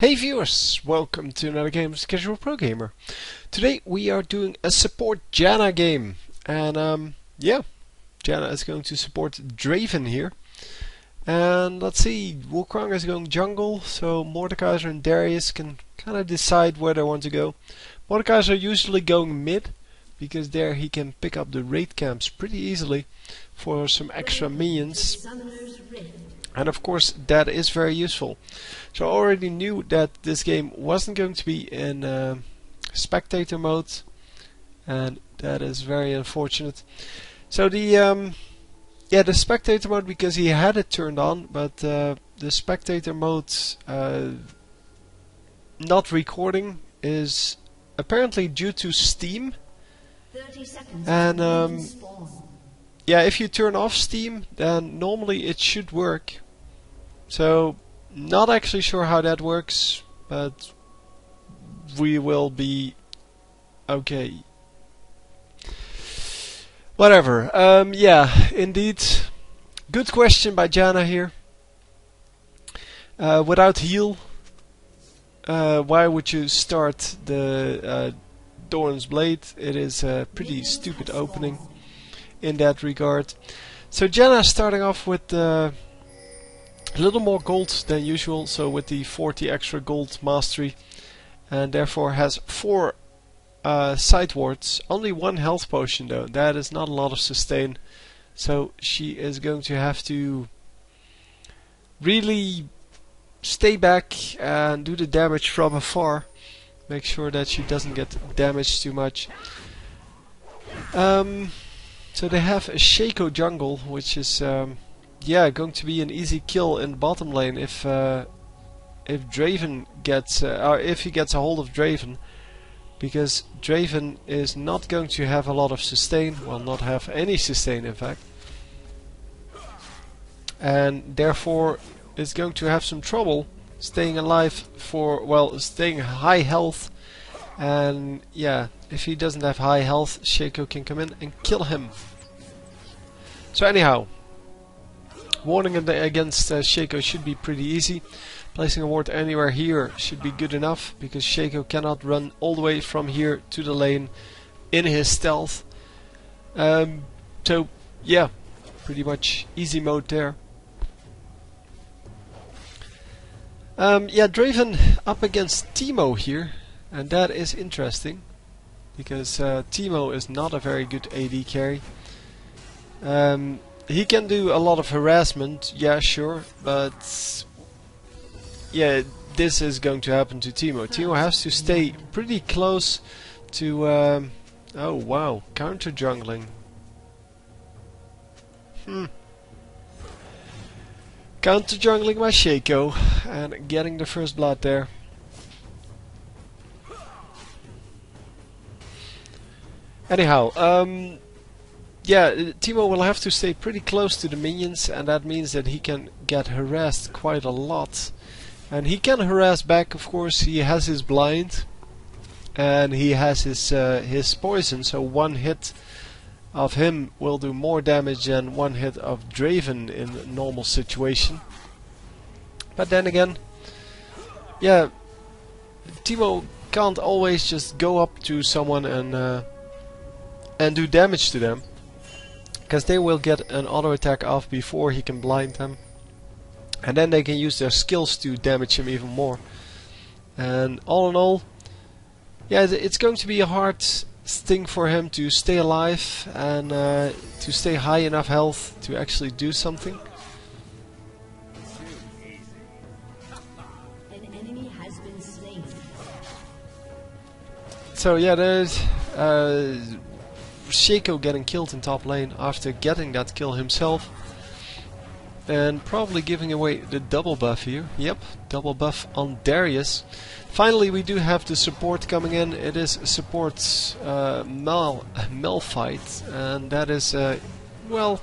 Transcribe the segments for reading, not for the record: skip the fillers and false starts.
Hey viewers, welcome to another game of Casual Pro Gamer. Today we are doing a support Janna game, and yeah, Janna is going to support Draven here. And let's see, Wukong is going jungle, so Mordekaiser and Darius can kind of decide where they want to go. Mordekaiser usually going mid, because there he can pick up the raid camps pretty easily for some extra minions. And of course that is very useful. So I already knew that this game wasn't going to be in spectator mode, and that is very unfortunate. So the spectator mode, because he had it turned on, but the spectator mode not recording is apparently due to Steam. And yeah, if you turn off Steam, then normally it should work. So, not actually sure how that works, but we will be okay. Whatever. Yeah, indeed. Good question by Janna here. Without heal, why would you start the Doran's Blade? It is a pretty stupid opening in that regard. So Janna is starting off with a little more gold than usual, so with the 40 extra gold mastery, and therefore has 4 side wards. Only 1 health potion though, that is not a lot of sustain, so she is going to have to really stay back and do the damage from afar. Make sure that she doesn't get damaged too much. So they have a Shaco jungle, which is yeah, going to be an easy kill in bottom lane if Draven gets or if he gets a hold of Draven, because Draven is not going to have a lot of sustain, well, not have any sustain in fact, and therefore is going to have some trouble staying alive for, well, staying high health. And yeah, if he doesn't have high health, Shaco can come in and kill him. So anyhow, warding against Shaco should be pretty easy. Placing a ward anywhere here should be good enough, because Shaco cannot run all the way from here to the lane in his stealth. So yeah, pretty much easy mode there. Yeah, Draven up against Teemo here, and that is interesting, because Teemo is not a very good AD carry. He can do a lot of harassment, yeah, sure, but yeah, this is going to happen to Teemo. Teemo has to stay pretty close to oh wow, counter jungling. Counter jungling my Shaco and getting the first blood there. Anyhow, yeah, Teemo will have to stay pretty close to the minions, and that means that he can get harassed quite a lot. And he can harass back, of course. He has his blind, and he has his poison, so 1 hit of him will do more damage than 1 hit of Draven in a normal situation. But then again, yeah, Teemo can't always just go up to someone and do damage to them, because they will get an auto attack off before he can blind them, and then they can use their skills to damage him even more. And all in all, yeah, it's going to be a hard thing for him to stay alive and to stay high enough health to actually do something. An enemy has been slain. So yeah, there's Shaco getting killed in top lane after getting that kill himself, and probably giving away the double buff here. Yep, double buff on Darius. Finally, we do have the support coming in. It is support Malphite, and that is well,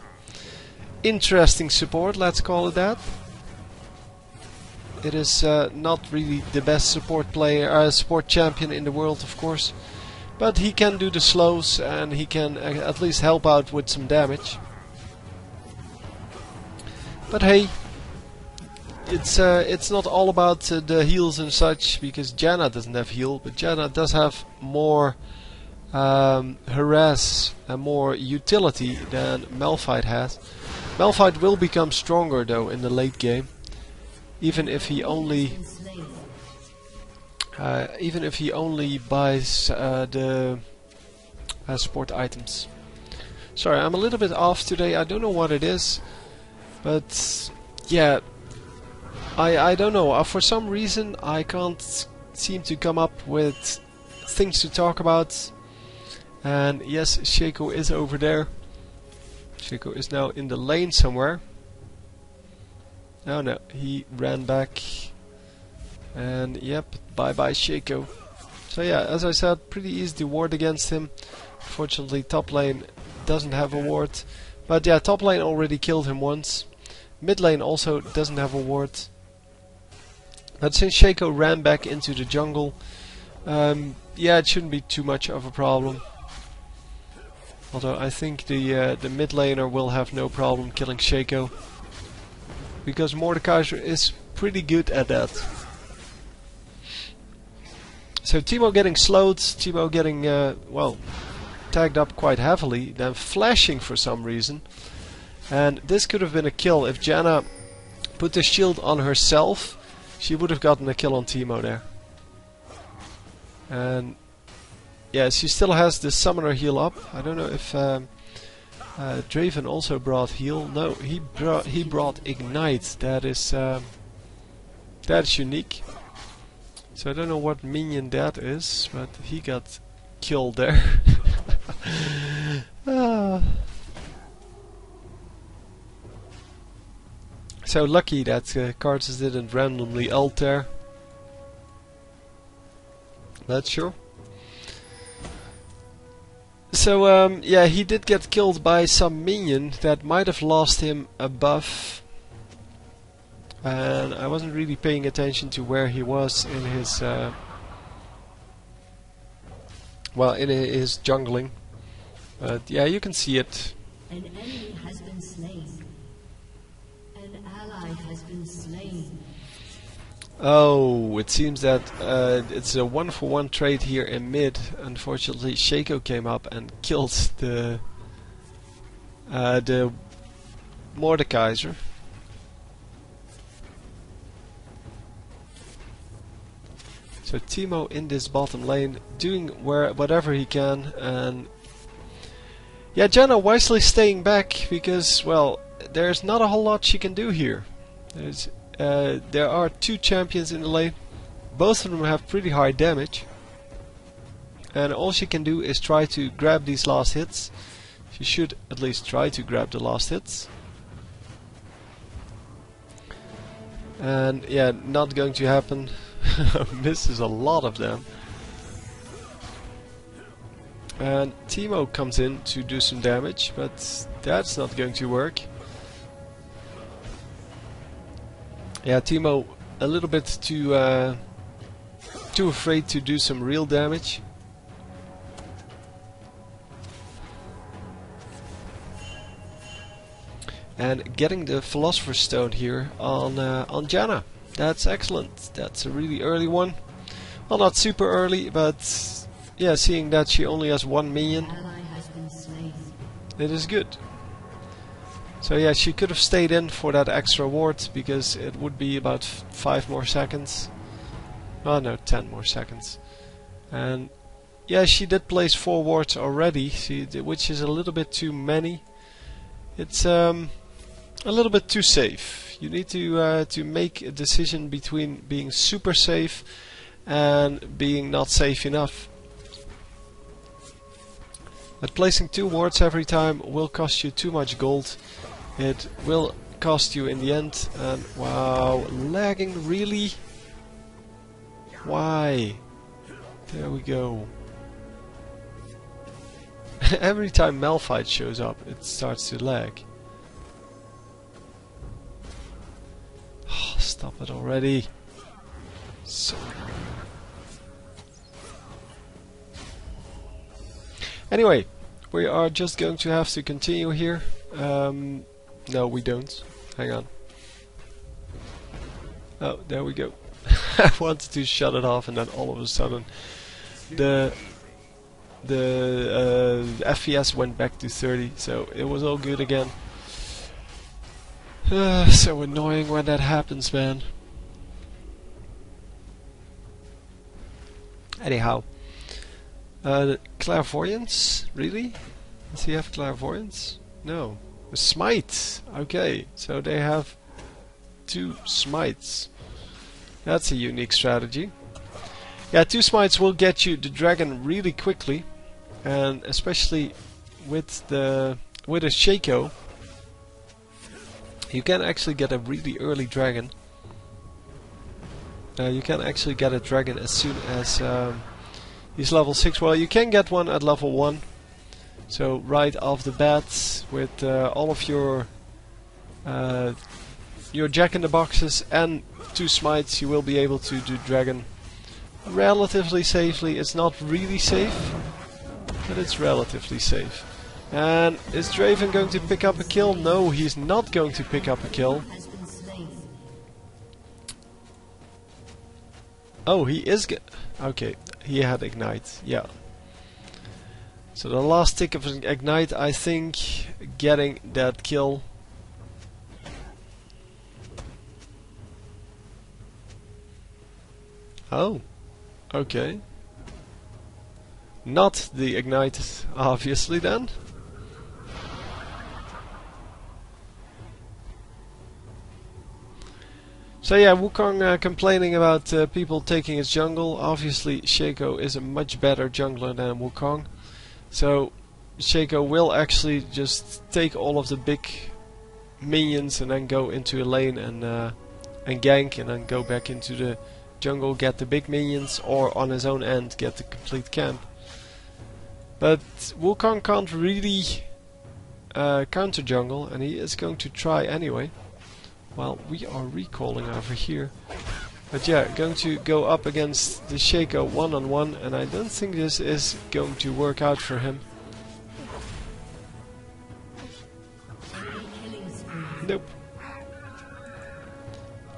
interesting support, let's call it that. It is not really the best support player, support champion in the world, of course, but he can do the slows, and he can at least help out with some damage. But hey, it's not all about the heals and such, because Janna doesn't have heal, but Janna does have more harass and more utility than Malphite has. Malphite will become stronger though in the late game, even if he only buys the sport items. Sorry, I'm a little bit off today. I don't know what it is, but yeah, I don't know. For some reason, I can't seem to come up with things to talk about. And yes, Shaco is over there. Shaco is now in the lane somewhere. Oh no, he ran back. And yep, bye bye Shaco. So yeah, as I said, pretty easy to ward against him. Fortunately, top lane doesn't have a ward. But yeah, top lane already killed him once. Mid lane also doesn't have a ward. But since Shaco ran back into the jungle, yeah, it shouldn't be too much of a problem. Although I think the mid laner will have no problem killing Shaco, because Mordekaiser is pretty good at that. So Teemo getting slowed, Teemo getting well, tagged up quite heavily, then flashing for some reason. And this could have been a kill if Janna put the shield on herself. She would have gotten a kill on Teemo there. And yeah, she still has the summoner heal up. I don't know if Draven also brought heal. No, he brought ignite. That is unique. So I don't know what minion that is, but he got killed there. So lucky that Karthus didn't randomly ult there. That's sure. So yeah, he did get killed by some minion that might have lost him a buff. And I wasn't really paying attention to where he was in his well, in his jungling. But yeah, you can see it. An enemy has been slain. An ally has been slain. Oh, it seems that it's a 1-for-1 trade here in mid. Unfortunately, Shaco came up and killed the Mordekaiser. So Teemo in this bottom lane doing whatever he can, and yeah, Janna wisely staying back because, well, there's not a whole lot she can do here. There are two champions in the lane. Both of them have pretty high damage, and all she can do is try to grab these last hits. She should at least try to grab the last hits. And yeah, not going to happen. Misses a lot of them. And Teemo comes in to do some damage, but that's not going to work. Yeah, Teemo a little bit too afraid to do some real damage. And getting the Philosopher's Stone here on Janna. That's excellent. That's a really early one. Well, not super early, but yeah, seeing that she only has one minion, it is good. So yeah, she could have stayed in for that extra ward, because it would be about 5 more seconds. Oh no, 10 more seconds. And yeah, she did place 4 wards already, which is a little bit too many. It's a little bit too safe. You need to make a decision between being super safe and being not safe enough. But placing 2 wards every time will cost you too much gold. It will cost you in the end. And wow, lagging, really? Why? There we go. Every time Malphite shows up, it starts to lag. Oh, stop it already. So anyway, we are just going to have to continue here. No, we don't. Hang on. Oh, there we go. I wanted to shut it off, and then all of a sudden the FPS went back to 30, so it was all good again. So annoying when that happens, man. Anyhow, clairvoyance? Really? Does he have clairvoyance? No. A smite! Okay, so they have 2 smites. That's a unique strategy. Yeah, 2 smites will get you the dragon really quickly, and especially with a Shaco, you can actually get a really early dragon. You can actually get a dragon as soon as he's level 6. Well, you can get one at level 1. So right off the bat, with all of your jack-in-the-boxes and 2 smites, you will be able to do dragon relatively safely. It's not really safe, but it's relatively safe. And is Draven going to pick up a kill? No, he's not going to pick up a kill. Oh, he is okay, he had Ignite, yeah. So the last tick of Ignite, I think, getting that kill. Oh, okay. Not the Ignite, obviously, then. So yeah, Wukong complaining about people taking his jungle. Obviously, Shaco is a much better jungler than Wukong. So Shaco will actually just take all of the big minions and then go into a lane and gank, and then go back into the jungle, get the big minions, or on his own end get the complete camp. But Wukong can't really counter jungle, and he is going to try anyway. Well, we are recalling over here. But yeah, going to go up against the Shaco one-on-one, and I don't think this is going to work out for him. Nope.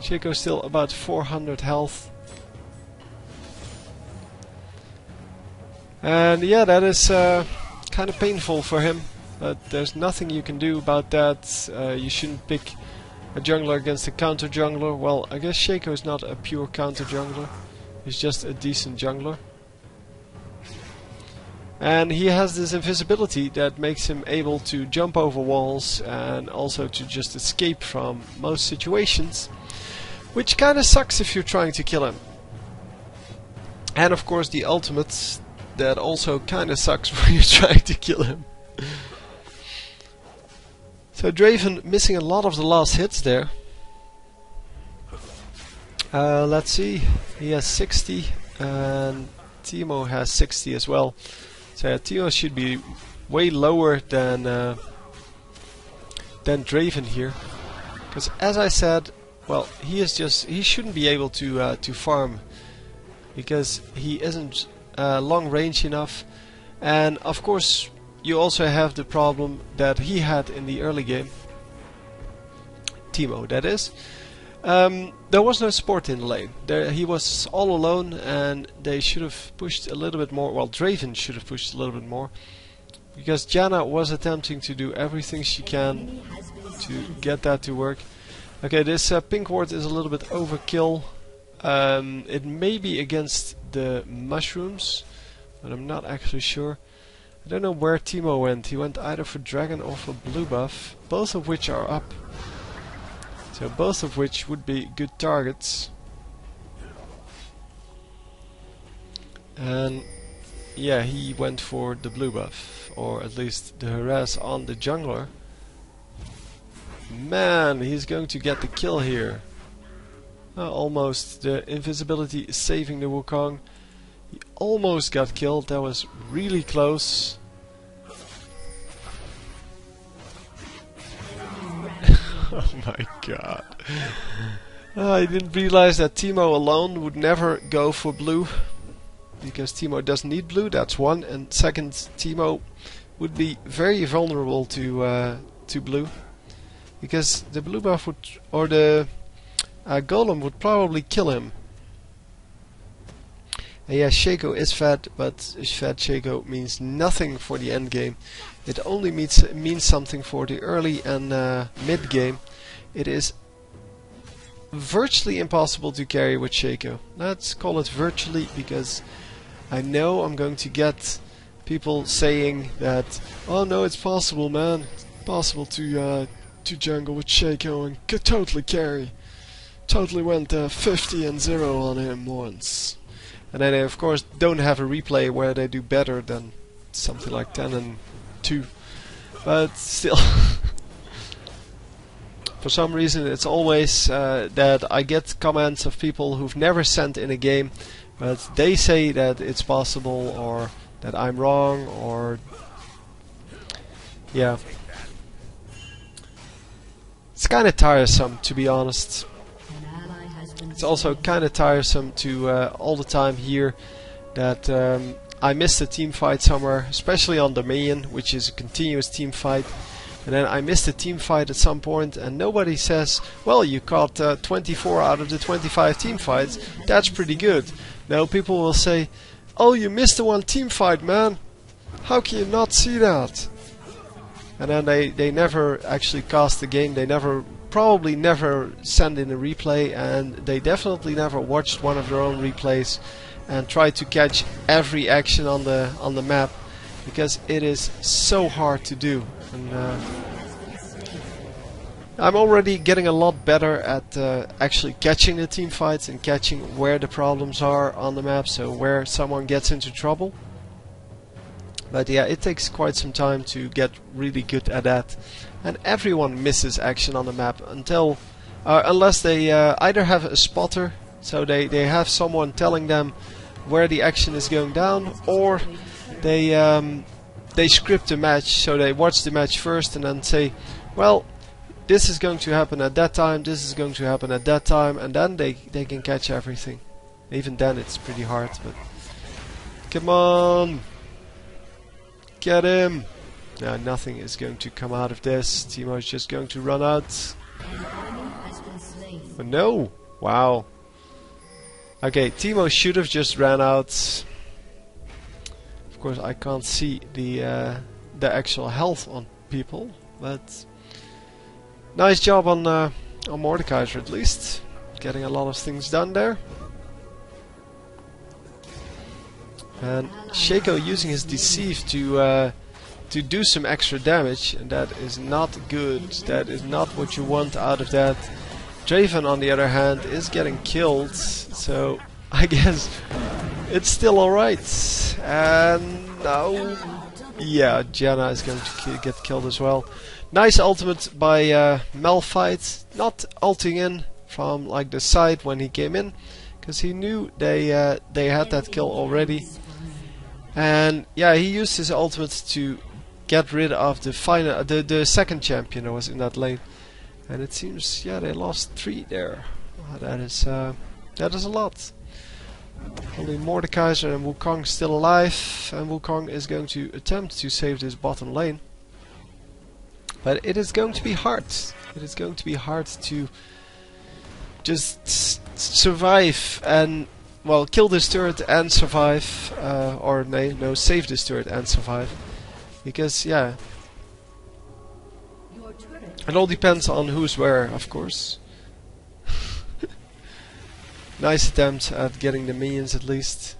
Shaco's still about 400 health. And yeah, that is kind of painful for him. But there's nothing you can do about that. You shouldn't pick a jungler against a counter jungler. Well, I guess Shaco is not a pure counter jungler. He's just a decent jungler. And he has this invisibility that makes him able to jump over walls and also to just escape from most situations. Which kinda sucks if you're trying to kill him. And of course the ultimate, that also kinda sucks when you're trying to kill him. So Draven missing a lot of the last hits there. Let's see, he has 60 and Teemo has 60 as well. So yeah, Teemo should be way lower than Draven here, because as I said, well, he shouldn't be able to farm because he isn't long range enough, and of course you also have the problem that he had in the early game. Teemo, that is. There was no support in the lane. He was all alone, and they should have pushed a little bit more. Well, Draven should have pushed a little bit more, because Janna was attempting to do everything she can to get that to work. Okay, this pink ward is a little bit overkill. It may be against the mushrooms, but I'm not actually sure. I don't know where Teemo went. He went either for dragon or for blue buff, both of which are up. So both of which would be good targets. And yeah, he went for the blue buff, or at least the harass on the jungler. Man, he's going to get the kill here. Almost. The invisibility is saving the Wukong. He almost got killed. That was really close. Oh my god. I didn't realize that Teemo alone would never go for blue, because Teemo doesn't need blue, that's one. And second, Teemo would be very vulnerable to blue, because the blue buff would, or the a golem would probably kill him. And yeah, Shaco is fed, but fed Shaco means nothing for the end game. It only means something for the early and mid game. It is virtually impossible to carry with Shaco. Let's call it virtually, because I know I'm going to get people saying that, oh no, it's possible, man. It's possible to jungle with Shaco and totally carry. Totally went 50 and 0 on him once. And then they of course don't have a replay where they do better than something like 10 and 2. But still, for some reason it's always that I get comments of people who've never sent in a game, but they say that it's possible, or that I'm wrong, or yeah. It's kind of tiresome, to be honest. It's also kind of tiresome to all the time hear that I missed a team fight somewhere, especially on Dominion, which is a continuous team fight. And then I missed a team fight at some point, and nobody says, well, you caught 24 out of the 25 team fights. That's pretty good. No, people will say, oh, you missed the one team fight, man. How can you not see that? And then they never actually cast the game. They probably never send in a replay, and they definitely never watched one of their own replays and try to catch every action on the map, because it is so hard to do. And I'm already getting a lot better at actually catching the team fights and catching where the problems are on the map, so where someone gets into trouble. But yeah, it takes quite some time to get really good at that. And everyone misses action on the map until, unless they either have a spotter, so they have someone telling them where the action is going down, or they script the match, so they watch the match first and then say, well, this is going to happen at that time, this is going to happen at that time, and then they can catch everything. Even then it's pretty hard, but come on! Get him! Now nothing is going to come out of this. Teemo is just going to run out. Oh no! Wow. Okay, Teemo should have just ran out. Of course I can't see the actual health on people, but nice job on Mordekaiser at least. Getting a lot of things done there. And Shaco using his deceive to do some extra damage, and that is not good. That is not what you want out of that. Draven, on the other hand, is getting killed, so I guess it's still alright. And now, yeah, Janna is going to get killed as well. Nice ultimate by Malphite, not ulting in from like the side when he came in, because he knew they had that kill already. And yeah, he used his ultimate to get rid of the final, the second champion that was in that lane. And it seems, yeah, they lost 3 there. That is a lot. Only Mordekaiser and Wukong still alive, and Wukong is going to attempt to save this bottom lane. But it is going to be hard. It is going to be hard to just survive and, well, kill this turret and survive, or no, save this turret and survive, because yeah, it all depends on who's where, of course. Nice attempt at getting the minions at least.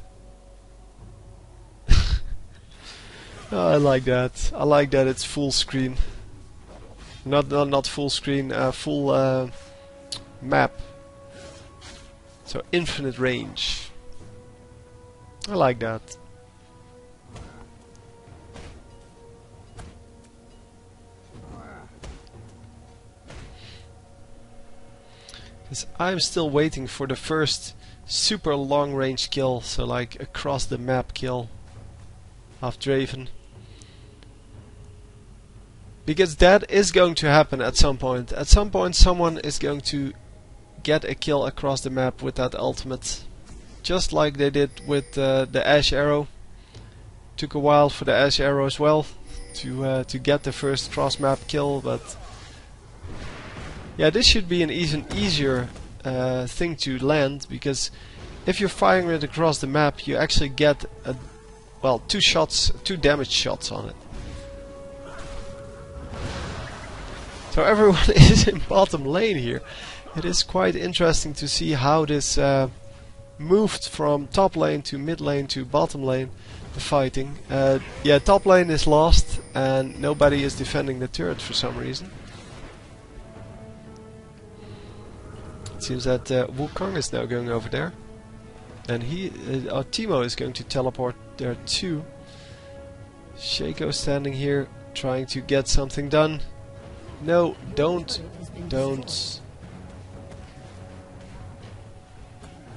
Oh, I like that. I like that it's full screen. Not full screen, full map. So infinite range. I like that. Because I'm still waiting for the first super long range kill, so like across the map kill of Draven. Because that is going to happen at some point. At some point someone is going to get a kill across the map with that ultimate. Just like they did with the Ash Arrow. Took a while for the Ash Arrow as well to get the first cross map kill, but yeah, this should be an even easier thing to land, because if you're firing it across the map, you actually get two damage shots on it. So everyone is in bottom lane here. It is quite interesting to see how this moved from top lane to mid lane to bottom lane, the fighting. Yeah, top lane is lost and nobody is defending the turret for some reason. It seems that Wukong is now going over there. And Teemo is going to teleport there too. Shaco standing here trying to get something done. No, don't.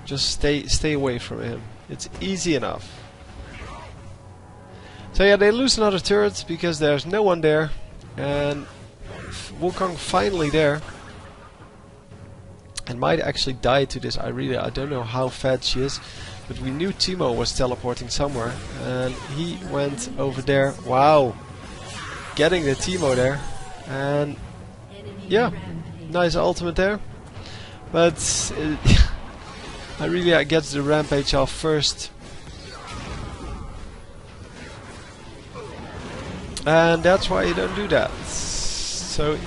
Just stay away from him. It's easy enough. So yeah, they lose another turret because there's no one there. And Wukong finally there. And might actually die to this Irelia. I don't know how fat she is. But we knew Teemo was teleporting somewhere. And he went over there. Wow. Getting the Teemo there. And yeah, nice ultimate there. But Irelia gets the rampage off first. And that's why you don't do that. So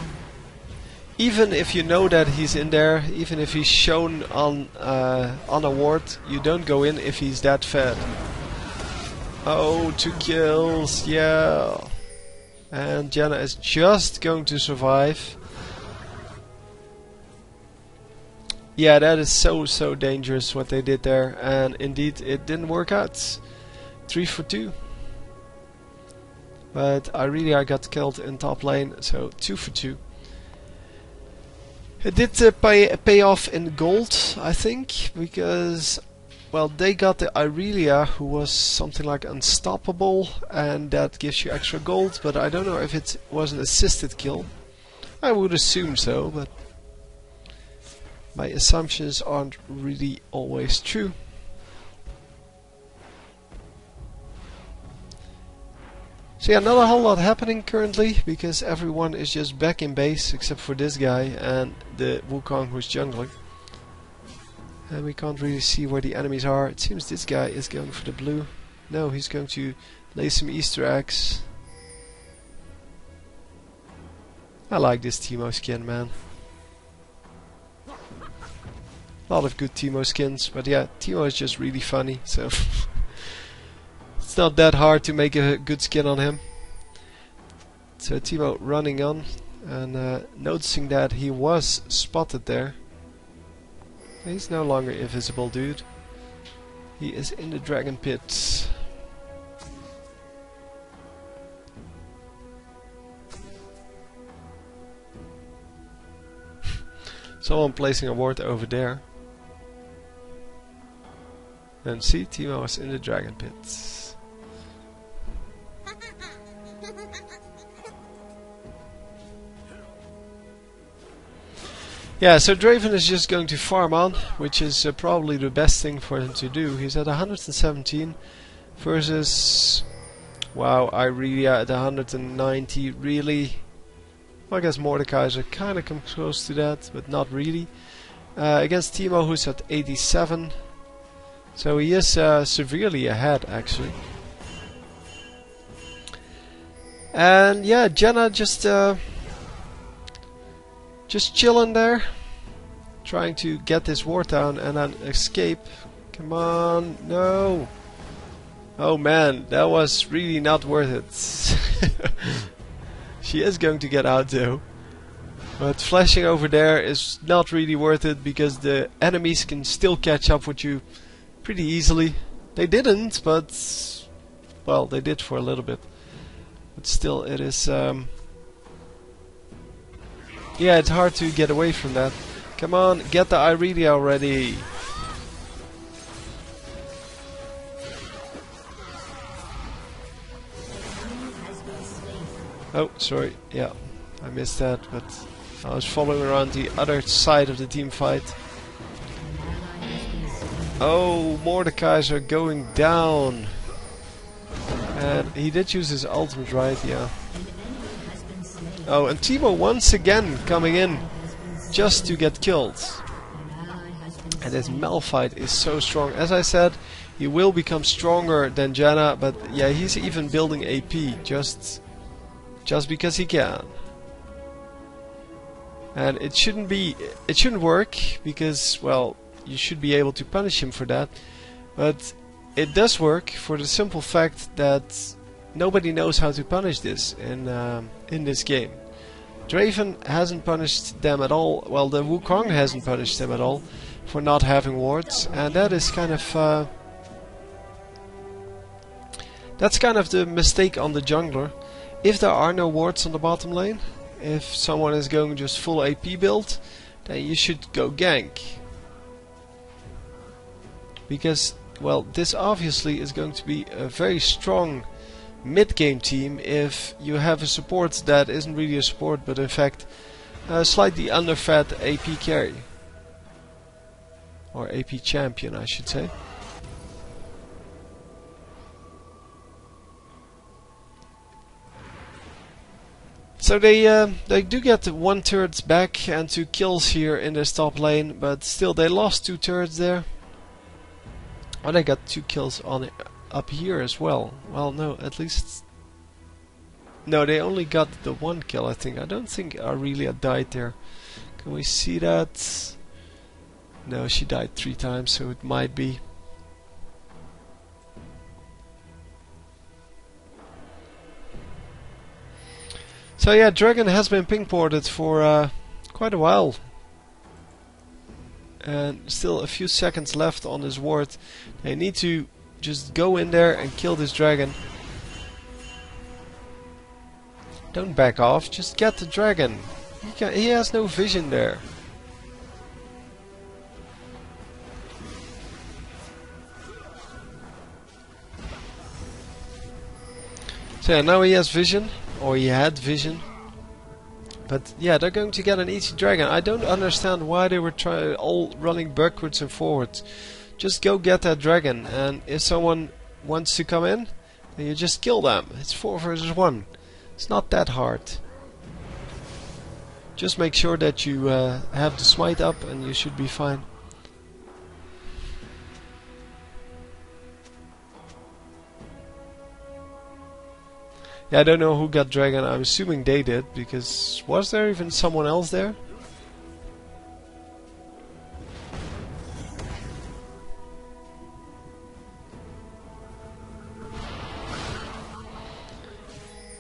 even if you know that he's in there, even if he's shown on a ward, you don't go in if he's that fed. Oh, 2 kills, yeah. And Janna is just going to survive. Yeah, that is so dangerous what they did there, and indeed it didn't work out. 3 for 2. But Irelia got killed in top lane, so 2 for 2. It did pay off in gold, I think, because, well, they got the Irelia, who was something like unstoppable, and that gives you extra gold, but I don't know if it was an assisted kill. I would assume so, but my assumptions aren't really always true. So yeah, not a whole lot happening currently, because everyone is just back in base except for this guy and the Wukong who's jungling. And we can't really see where the enemies are. It seems this guy is going for the blue. No, he's going to lay some Easter eggs. I like this Teemo skin, man. A lot of good Teemo skins, but yeah, Teemo is just really funny, so it's not that hard to make a good skin on him. So Teemo running on and noticing that he was spotted there. He's no longer invisible, dude. He is in the dragon pit. Someone placing a ward over there. And see, Teemo is in the dragon pit. Yeah, so Draven is just going to farm on, which is probably the best thing for him to do. He's at 117 versus, wow, Irelia at 190. Really? Well, I guess Mordekaiser kind of comes close to that, but not really. Against Teemo, who's at 87. So he is severely ahead, actually. And yeah, Janna just chilling there, trying to get this ward down and then escape. Come on, no! Oh man, that was really not worth it. She is going to get out though. But flashing over there is not really worth it, because the enemies can still catch up with you pretty easily. They didn't, but well, they did for a little bit. But still, it is yeah, it's hard to get away from that. Come on, get the Irelia already. Oh, sorry, yeah, I missed that, but I was following around the other side of the team fight. Oh, Mordekaiser going down. And he did use his ultimate, right? Yeah. Oh, and Teemo once again coming in just to get killed. been And this slain. Malphite is so strong. As I said, he will become stronger than Janna, but yeah, he's even building AP just because he can. And it shouldn't work because, well, you should be able to punish him for that. But it does work for the simple fact that nobody knows how to punish this in this game. Draven hasn't punished them at all. Well, the Wukong hasn't punished them at all for not having wards, and that is kind of that's kind of the mistake on the jungler. If there are no wards on the bottom lane, if someone is going just full AP build, then you should go gank. Because, well, this obviously is going to be a very strong mid-game team if you have a support that isn't really a support, but in fact a slightly underfed AP carry. Or AP champion, I should say. So they do get 1 turret back and 2 kills here in this top lane, but still they lost 2 turrets there. Oh, they got 2 kills on up here as well. Well, no, at least no, they only got the 1 kill. I think. I don't think Aurelia died there. Can we see that? No, she died 3 times, so it might be. So yeah, Dragon has been ping ported for quite a while. And still a few seconds left on his ward. They need to just go in there and kill this dragon. Don't back off, just get the dragon. He has no vision there. So yeah, now he has vision. Or he had vision. But yeah, they're going to get an easy dragon. I don't understand why they were all running backwards and forwards. Just go get that dragon, and if someone wants to come in, then you just kill them. It's 4 versus 1. It's not that hard. Just make sure that you have the smite up and you should be fine. Yeah, I don't know who got dragon. I'm assuming they did, because was there even someone else there?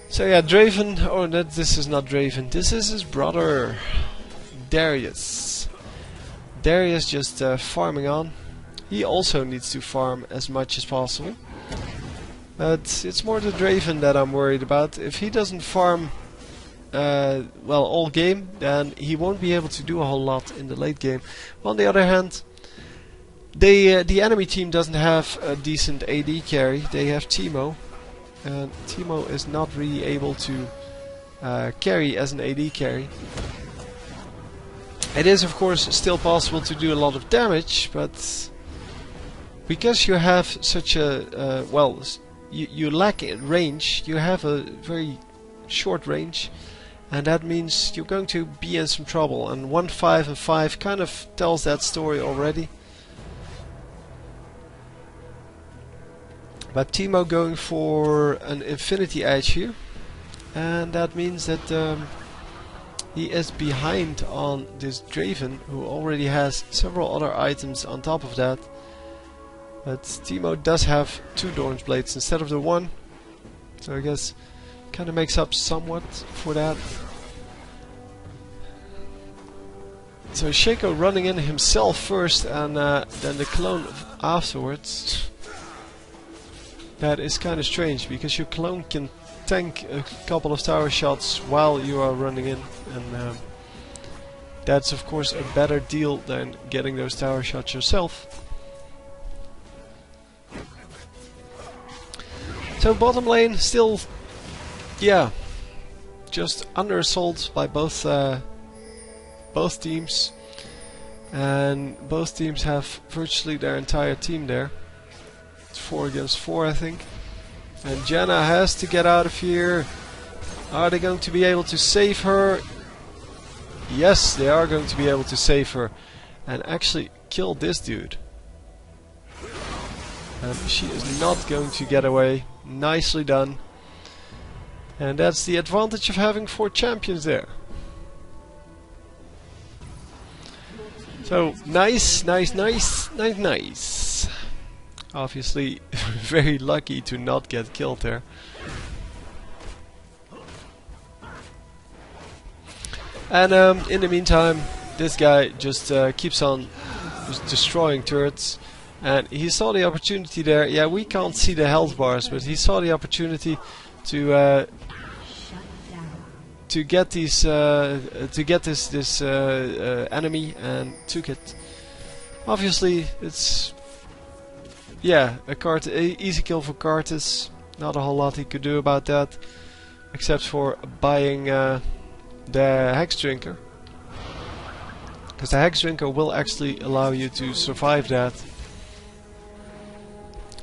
So yeah, Draven. Oh, this is not Draven. This is his brother, Darius. Darius just farming on. He also needs to farm as much as possible. But it's more the Draven that I'm worried about. If he doesn't farm well, all game, then he won't be able to do a whole lot in the late game. On the other hand, the enemy team doesn't have a decent AD carry. They have Teemo, and Teemo is not really able to carry as an AD carry. It is of course still possible to do a lot of damage, but because you have such a well, you lack in range, you have a very short range, and that means you're going to be in some trouble, and 1, 5 and 5 kind of tells that story already. But Teemo going for an Infinity Edge here, and that means that he is behind on this Draven, who already has several other items on top of that. But Teemo does have 2 Dorn's Blades instead of the 1, so I guess kind of makes up somewhat for that. So Shaco running in himself first, and then the clone afterwards. That is kind of strange, because your clone can tank a couple of tower shots while you are running in, and that's of course a better deal than getting those tower shots yourself. So bottom lane still, yeah, just under assault by both teams, and both teams have virtually their entire team there. It's 4 against 4, I think. And Janna has to get out of here. Are they going to be able to save her? Yes, they are going to be able to save her. And actually, kill this dude. And she is not going to get away. Nicely done. And that's the advantage of having 4 champions there. So, nice. Obviously, very lucky to not get killed there. And in the meantime, this guy just keeps on destroying turrets. And he saw the opportunity there. Yeah, we can't see the health bars, but he saw the opportunity to get these this enemy and took it. Obviously, it's easy kill for Cartus. Not a whole lot he could do about that, except for buying the Hex Drinker, because the Hex Drinker will actually allow you to survive that,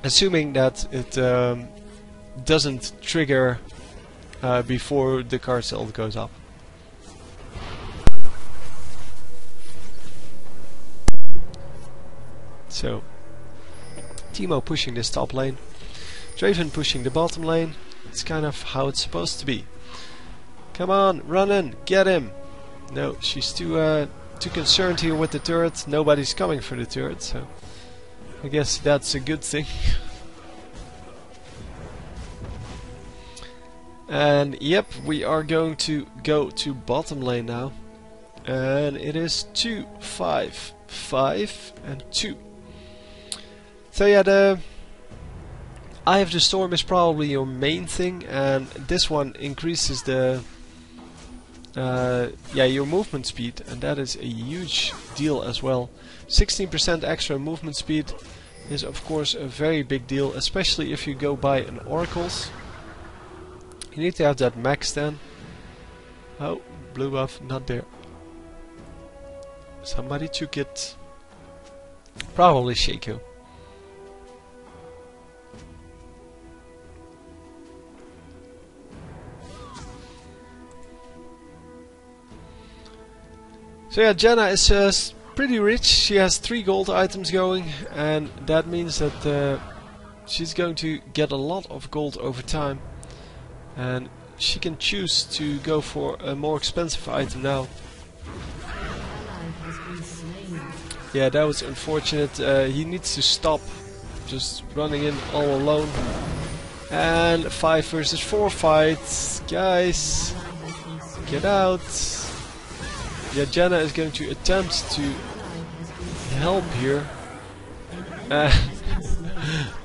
assuming that it doesn't trigger before the card cell goes up. So, Teemo pushing this top lane, Draven pushing the bottom lane. It's kind of how it's supposed to be. Come on, run in, get him! No, she's too concerned here with the turret. Nobody's coming for the turret, so I guess that's a good thing. And yep, we are going to go to bottom lane now. And it is 2, 5, 5 and 2. So yeah, the Eye of the Storm is probably your main thing, and this one increases the your movement speed, and that is a huge deal as well. 16% extra movement speed is of course a very big deal, especially if you go by an Oracle's. You need to have that max then. Oh, blue buff, not there. Somebody took it. Probably Shaco. So yeah, Janna is pretty rich. She has 3 gold items going, and that means that she's going to get a lot of gold over time. And she can choose to go for a more expensive item now. Yeah, that was unfortunate. He needs to stop just running in all alone. And 5 versus 4 fights. Guys, get out. Yeah, Janna is going to attempt to help here.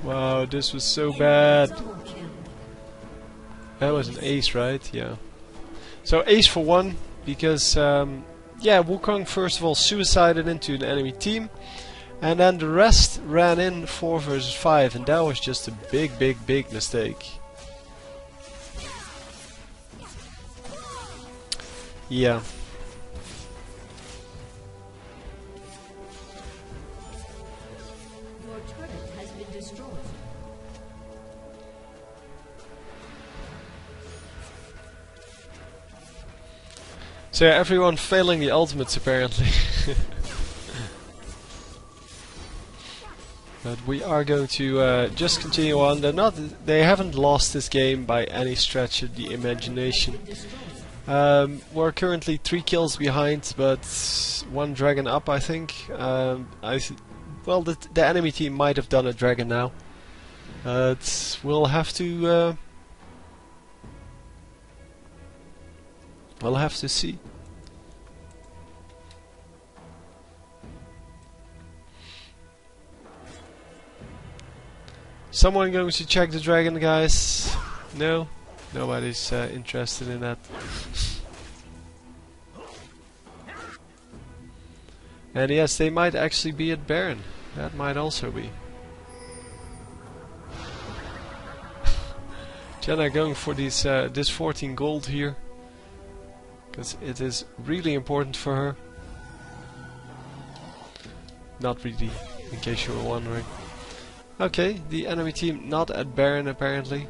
Wow, this was so bad. That was an ace, right? Yeah. So ace for 1, because yeah, Wukong first of all suicided into the enemy team, and then the rest ran in 4 versus 5, and that was just a big mistake. Yeah. Your turret has been destroyed. So yeah, everyone failing the ultimates apparently. But we are going to just continue on. They haven't lost this game by any stretch of the imagination. We're currently 3 kills behind, but 1 dragon up, I think. Well, the enemy team might have done a dragon now. We'll have to see. Someone going to check the dragon, guys? No? Nobody's interested in that. And yes, they might actually be at Baron. That might also be. Janna going for these this 14 gold here, because it is really important for her. Not really, in case you were wondering. Okay, the enemy team not at Baron apparently.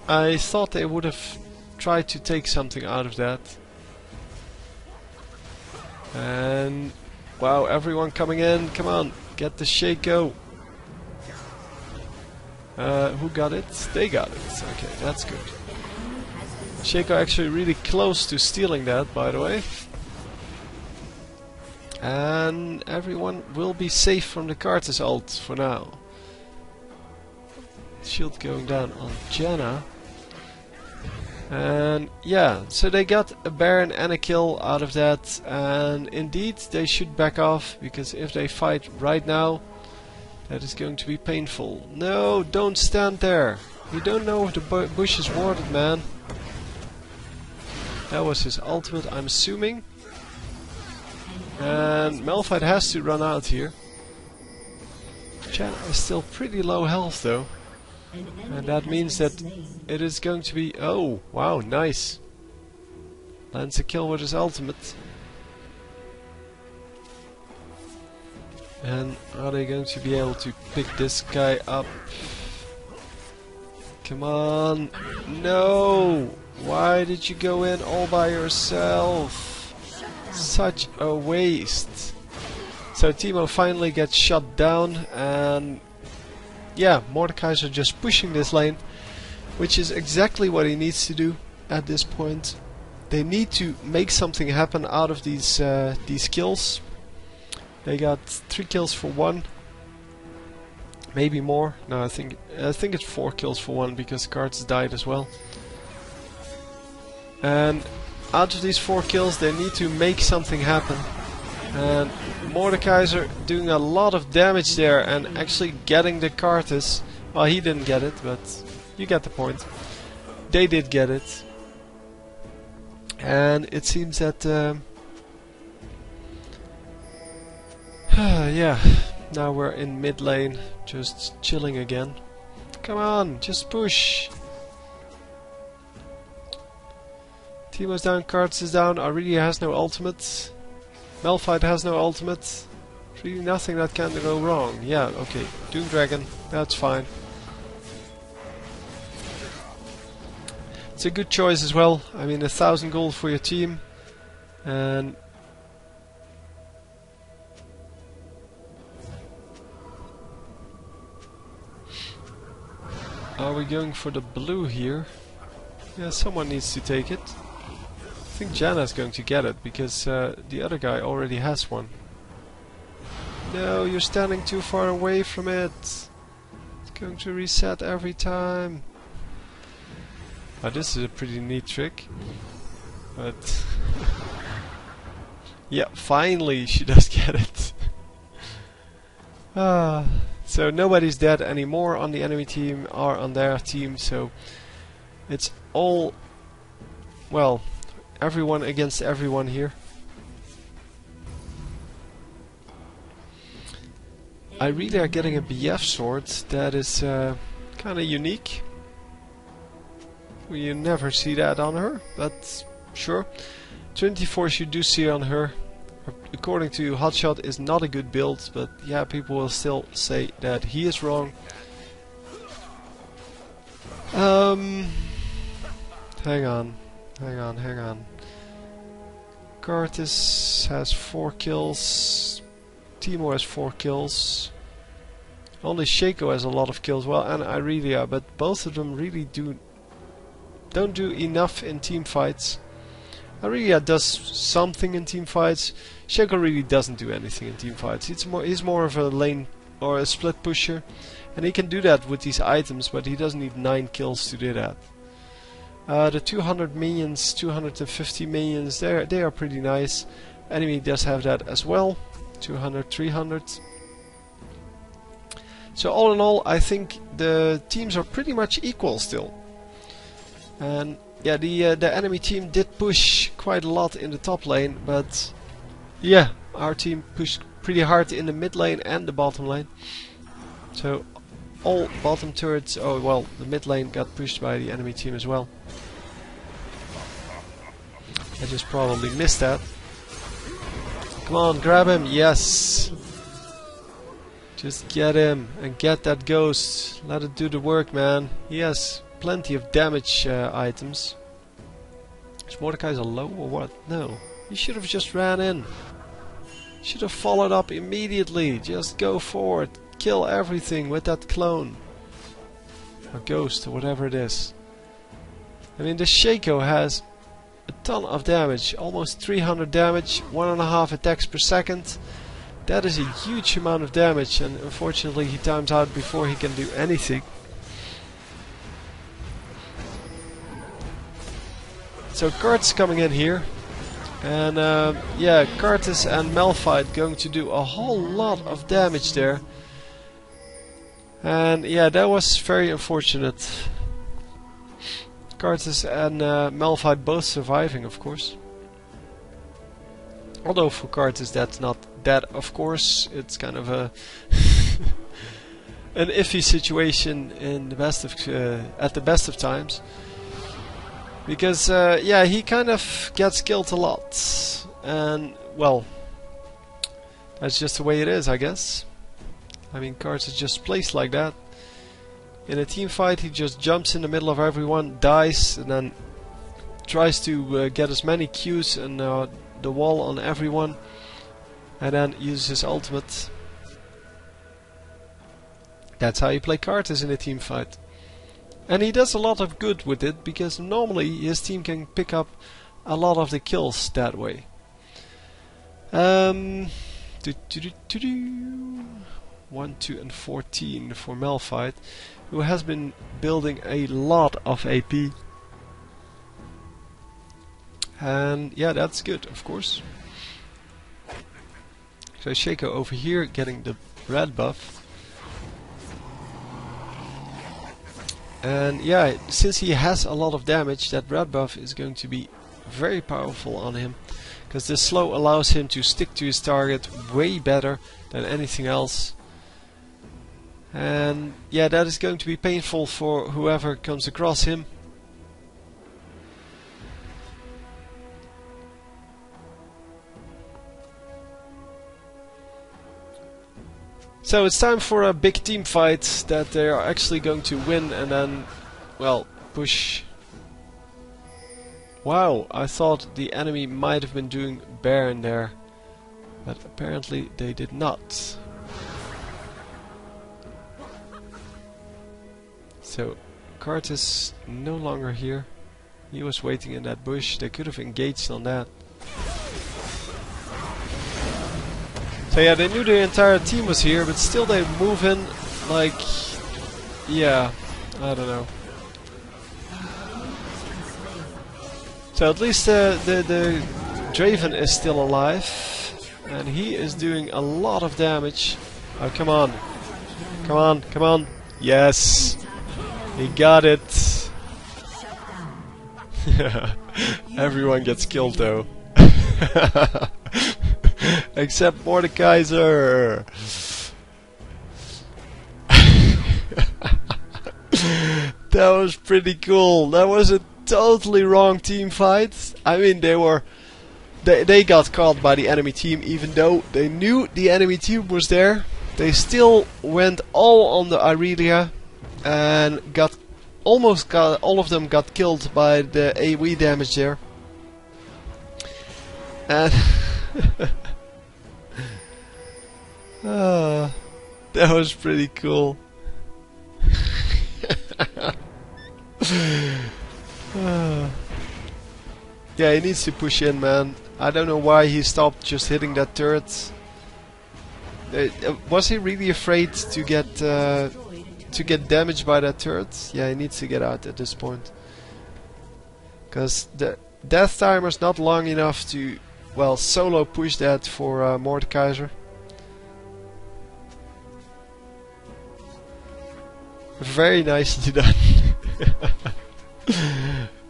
I thought they would have tried to take something out of that. And wow, everyone coming in. Come on, get the Shaco. Who got it? They got it. Okay, that's good. Shaco actually really close to stealing that, by the way. And everyone will be safe from the Cartus ult for now. Shield going down on Janna. And yeah, so they got a Baron and a kill out of that. And indeed, they should back off, because if they fight right now, that is going to be painful. No, don't stand there. You don't know if the bush is warded, man. That was his ultimate, I'm assuming. And Malphite has to run out here. Janna is still pretty low health though. And that means that it is going to be... Oh, wow, nice. Lands a kill with his ultimate. And are they going to be able to pick this guy up? Come on. No! Why did you go in all by yourself? Such a waste. So Teemo finally gets shut down, and yeah, Mordekaiser just pushing this lane, which is exactly what he needs to do at this point. They need to make something happen out of these kills. They got 3 kills for 1, maybe more. No, I think it's 4 kills for 1 because cards died as well. And out of these 4 kills, they need to make something happen. And Mordekaiser doing a lot of damage there and actually getting the Cartus. Well, he didn't get it, but you get the point. They did get it. And it seems that... yeah, now we're in mid lane, just chilling again. Come on, just push. Teemo's down, Cards is down, Aurelia has no ultimate. Malphite has no ultimate. Really nothing that can go wrong. Yeah, okay, Doom Dragon, that's fine. It's a good choice as well. I mean, 1,000 gold for your team. And are we going for the blue here? Yeah, someone needs to take it. I think Janna is going to get it, because the other guy already has one. No, you're standing too far away from it. It's going to reset every time. Oh, this is a pretty neat trick. But... yeah, finally she does get it. So nobody's dead anymore on the enemy team or on their team, so it's all, well, everyone against everyone here. I really are getting a BF sword that is kind of unique. You never see that on her, but sure. Trinity Force you do see on her. According to Hotshot is not a good build, but yeah, people will still say that he is wrong. Hang on. Cartus has 4 kills. Teemo has 4 kills. Only Shaco has a lot of kills, well, and Aurelia, but both of them really don't do enough in team fights. Aurelia does something in team fights. Shaco really doesn't do anything in team fights. He's more of a lane or a split pusher, and he can do that with these items, but he doesn't need 9 kills to do that. The 200 minions, 250 minions, they are pretty nice. Enemy does have that as well. 200, 300. So all in all, I think the teams are pretty much equal still. And yeah, the enemy team did push quite a lot in the top lane, but yeah, our team pushed pretty hard in the mid lane and the bottom lane. So all bottom turrets, oh well, the mid lane got pushed by the enemy team as well. I just probably missed that. Come on, grab him, yes! Just get him and get that ghost. Let it do the work, man. He has plenty of damage items. Is Mordekaiser low or what? No. He should have just ran in. Should have followed up immediately. Just go for it. Kill everything with that clone. Or ghost or whatever it is. I mean, the Shaco has a ton of damage. Almost 300 damage. 1.5 attacks per second. That is a huge amount of damage. And unfortunately he times out before he can do anything. So Karthus coming in here. And yeah, Karthus and Malphite going to do a whole lot of damage there. And yeah, that was very unfortunate. Karthus and Malphite both surviving, of course. Although for Karthus that's not that, of course. It's kind of a an iffy situation in the best of at the best of times. Because, yeah, he kind of gets killed a lot. And, well, that's just the way it is, I guess. I mean, Karthus just plays like that. In a team fight, he just jumps in the middle of everyone, dies, and then tries to get as many Qs and the wall on everyone. And then uses his ultimate. That's how you play Karthus in a team fight. And he does a lot of good with it, because normally his team can pick up a lot of the kills that way. 1, 2, and 14 for Malphite, who has been building a lot of AP. And yeah, that's good, of course. So Shaco over here getting the red buff. And yeah, since he has a lot of damage, that red buff is going to be very powerful on him. Because this slow allows him to stick to his target way better than anything else. And yeah, that is going to be painful for whoever comes across him. So it's time for a big team fight that they are actually going to win and then, well, push. Wow, I thought the enemy might have been doing Baron there, but apparently they did not. So Karthus no longer here. He was waiting in that bush. They could have engaged on that. So yeah, they knew the entire team was here, but still they move in like, yeah, I don't know. So at least the Draven is still alive, and he is doing a lot of damage. Oh, come on, come on, come on! Yes, he got it. Everyone gets killed though. Except Mordekaiser. That was pretty cool. That was a totally wrong team fight. I mean, they got caught by the enemy team, even though they knew the enemy team was there. They still went all on the Irelia and almost got all of them got killed by the AoE damage there. And that was pretty cool. Yeah, he needs to push in, man. I don't know why he stopped just hitting that turret. Was he really afraid to get damaged by that turret? Yeah, he needs to get out at this point. Because the death timer's not long enough to, well, solo push that for Mordekaiser. Very nicely done.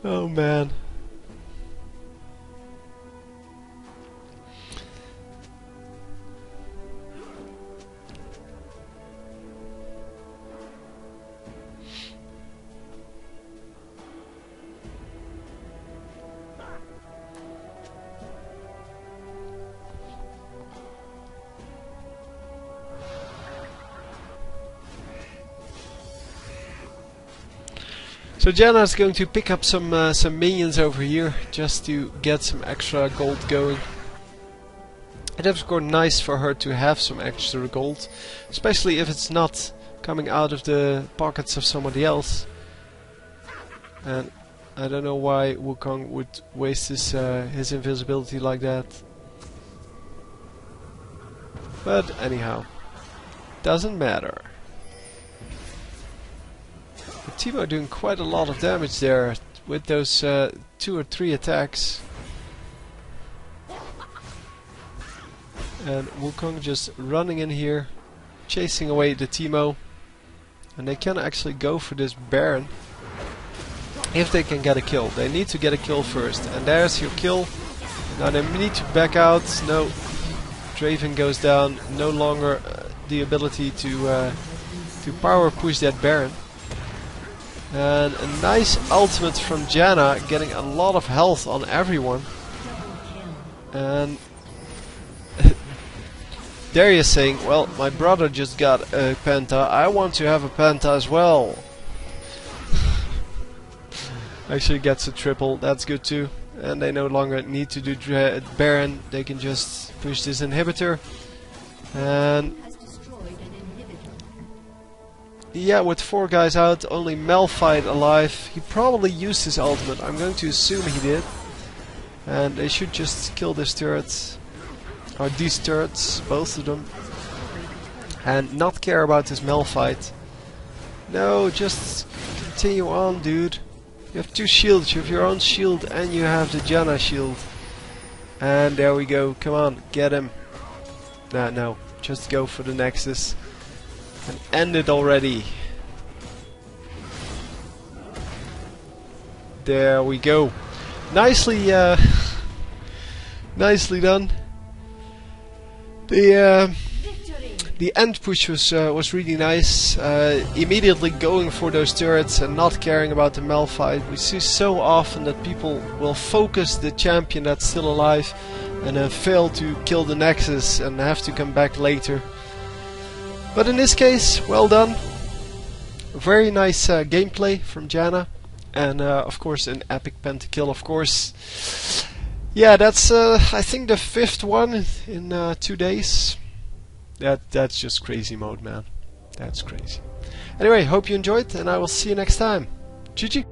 Oh man. So Janna is going to pick up some minions over here just to get some extra gold going. And It is of course nice for her to have some extra gold, especially if it's not coming out of the pockets of somebody else. And I don't know why Wukong would waste his invisibility like that. But anyhow, doesn't matter. But Teemo doing quite a lot of damage there with those 2 or 3 attacks. And Wukong just running in here, chasing away the Teemo. And they can actually go for this Baron if they can get a kill. They need to get a kill first. And there's your kill. Now they need to back out. No, Draven goes down. No longer the ability to power push that Baron. And a nice ultimate from Janna, getting a lot of health on everyone. And Darius saying, well, my brother just got a penta, I want to have a penta as well. Actually gets a triple, that's good too. And they no longer need to do Baron, they can just push this inhibitor. And yeah, with 4 guys out, only Malphite alive. He probably used his ultimate, I'm going to assume he did. And they should just kill this turret. Or these turrets, both of them. And not care about this Malphite. No, just continue on, dude. You have 2 shields, you have your own shield and you have the Janna shield. And there we go, come on, get him. No, just go for the Nexus. And end it already. There we go. Nicely, nicely done. The end push was really nice. Immediately going for those turrets and not caring about the Malphite. We see so often that people will focus the champion that's still alive and then fail to kill the Nexus and have to come back later. But in this case, well done. Very nice gameplay from Janna, and of course an epic pentakill, of course. Yeah, that's I think the 5th one in 2 days. That's just crazy mode, man. That's crazy. Anyway, hope you enjoyed, and I will see you next time. GG.